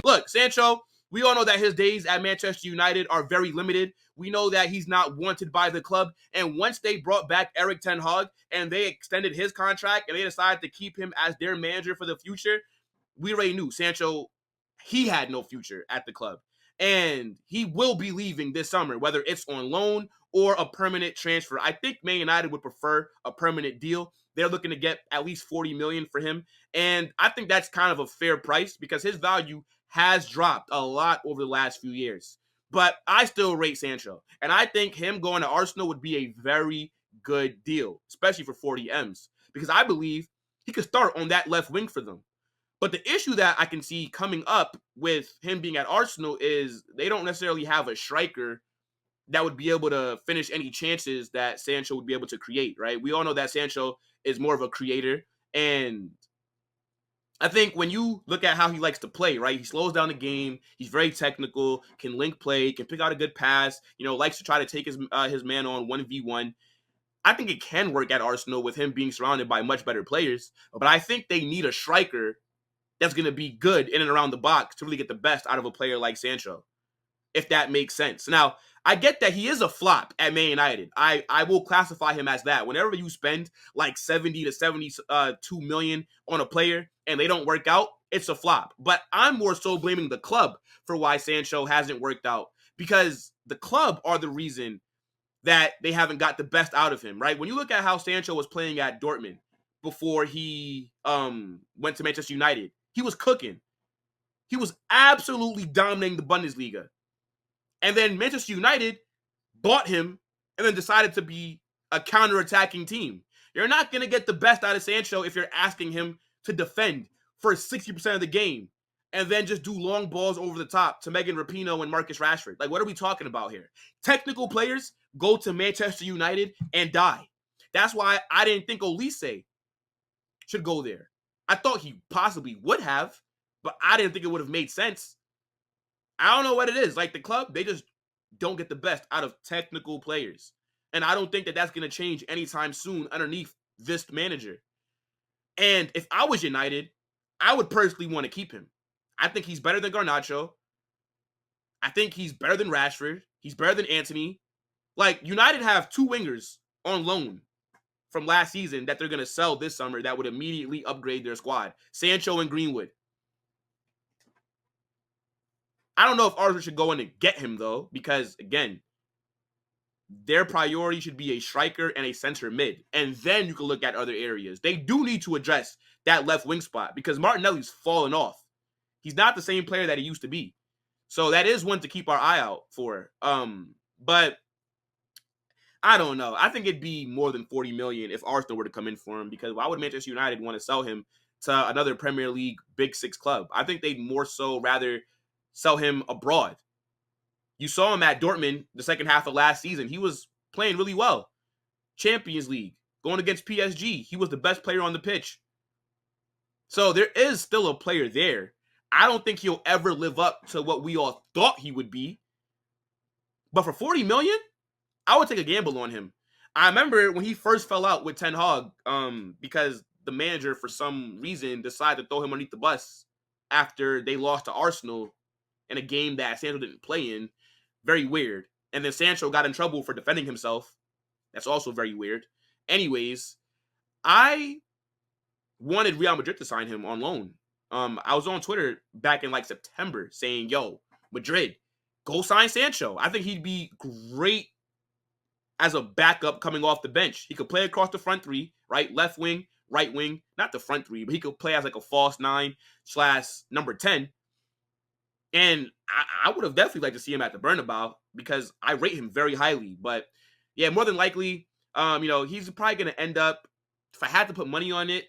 Look, Sancho, we all know that his days at Manchester United are very limited. We know that he's not wanted by the club. And once they brought back Erik ten Hag and they extended his contract and they decided to keep him as their manager for the future, we already knew Sancho, he had no future at the club. And he will be leaving this summer, whether it's on loan or a permanent transfer. I think Man United would prefer a permanent deal. They're looking to get at least 40 million for him. And I think that's kind of a fair price because his value has dropped a lot over the last few years. But I still rate Sancho. And I think him going to Arsenal would be a very good deal, especially for 40 M's. Because I believe he could start on that left wing for them. But the issue that I can see coming up with him being at Arsenal is they don't necessarily have a striker that would be able to finish any chances that Sancho would be able to create, right? We all know that Sancho is more of a creator. And I think when you look at how he likes to play, right? He slows down the game. He's very technical, can link play, can pick out a good pass, likes to try to take his man on 1v1. I think it can work at Arsenal with him being surrounded by much better players. But I think they need a striker that's going to be good in and around the box to really get the best out of a player like Sancho, if that makes sense. Now, I get that he is a flop at Man United. I will classify him as that. Whenever you spend like 70 to 72 million on a player and they don't work out, it's a flop. But I'm more so blaming the club for why Sancho hasn't worked out, because the club are the reason that they haven't got the best out of him, right? When you look at how Sancho was playing at Dortmund before he went to Manchester United, he was cooking. He was absolutely dominating the Bundesliga. And then Manchester United bought him and then decided to be a counter-attacking team. You're not going to get the best out of Sancho if you're asking him to defend for 60% of the game and then just do long balls over the top to Megan Rapinoe and Marcus Rashford. Like, what are we talking about here? Technical players go to Manchester United and die. That's why I didn't think Olise should go there. I thought he possibly would have, but I didn't think it would have made sense. I don't know what it is. Like, the club, they just don't get the best out of technical players. And I don't think that that's going to change anytime soon underneath this manager. And if I was United, I would personally want to keep him. I think he's better than Garnacho. I think he's better than Rashford. He's better than Antony. Like, United have two wingers on loan from last season that they're going to sell this summer that would immediately upgrade their squad. Sancho and Greenwood. I don't know if Arsenal should go in and get him, though, because, again, their priority should be a striker and a center mid. And then you can look at other areas. They do need to address that left wing spot because Martinelli's fallen off. He's not the same player that he used to be. So that is one to keep our eye out for. But I don't know. I think it'd be more than 40 million if Arsenal were to come in for him, because why would Manchester United want to sell him to another Premier League Big Six club? I think they'd more so rather sell him abroad. You saw him at Dortmund the second half of last season. He was playing really well. Champions League, going against PSG. He was the best player on the pitch. So there is still a player there. I don't think he'll ever live up to what we all thought he would be. But for 40 million, I would take a gamble on him. I remember when he first fell out with Ten Hag, because the manager, for some reason, decided to throw him underneath the bus after they lost to Arsenal in a game that Sancho didn't play in. Very weird. And then Sancho got in trouble for defending himself. That's also very weird. Anyways, I wanted Real Madrid to sign him on loan. I was on Twitter back in like September saying, yo, Madrid, go sign Sancho. I think he'd be great as a backup coming off the bench. He could play across the front three, right? Left wing, right wing. Not the front three, but he could play as like a false 9/number 10. And I would have definitely liked to see him at the Bernabeu because I rate him very highly. But yeah, more than likely, he's probably going to end up, if I had to put money on it,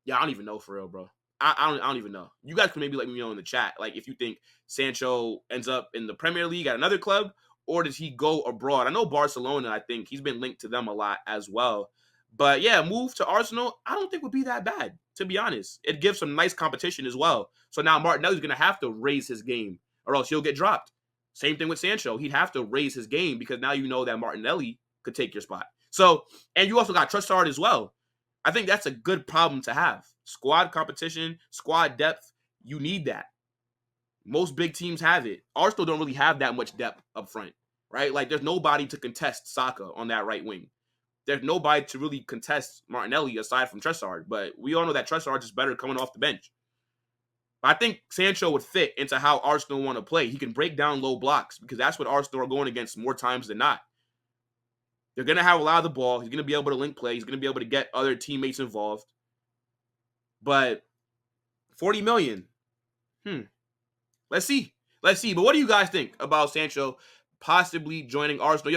yeah, I don't even know for real, bro. I don't even know. You guys can maybe let me know in the chat, like, if you think Sancho ends up in the Premier League at another club, or does he go abroad? I know Barcelona, I think he's been linked to them a lot as well. But yeah, move to Arsenal, I don't think would be that bad, to be honest. It gives some nice competition as well. So now Martinelli's going to have to raise his game or else he'll get dropped. Same thing with Sancho. He'd have to raise his game because now you know that Martinelli could take your spot. So, and you also got Trossard as well. I think that's a good problem to have. Squad competition, squad depth, you need that. Most big teams have it. Arsenal don't really have that much depth up front, right? Like there's nobody to contest Saka on that right wing. There's nobody to really contest Martinelli aside from Trossard, but we all know that Trossard is better coming off the bench. I think Sancho would fit into how Arsenal want to play. He can break down low blocks because that's what Arsenal are going against more times than not. They're going to have a lot of the ball. He's going to be able to link play. He's going to be able to get other teammates involved. But 40 million. Let's see. But what do you guys think about Sancho possibly joining Arsenal?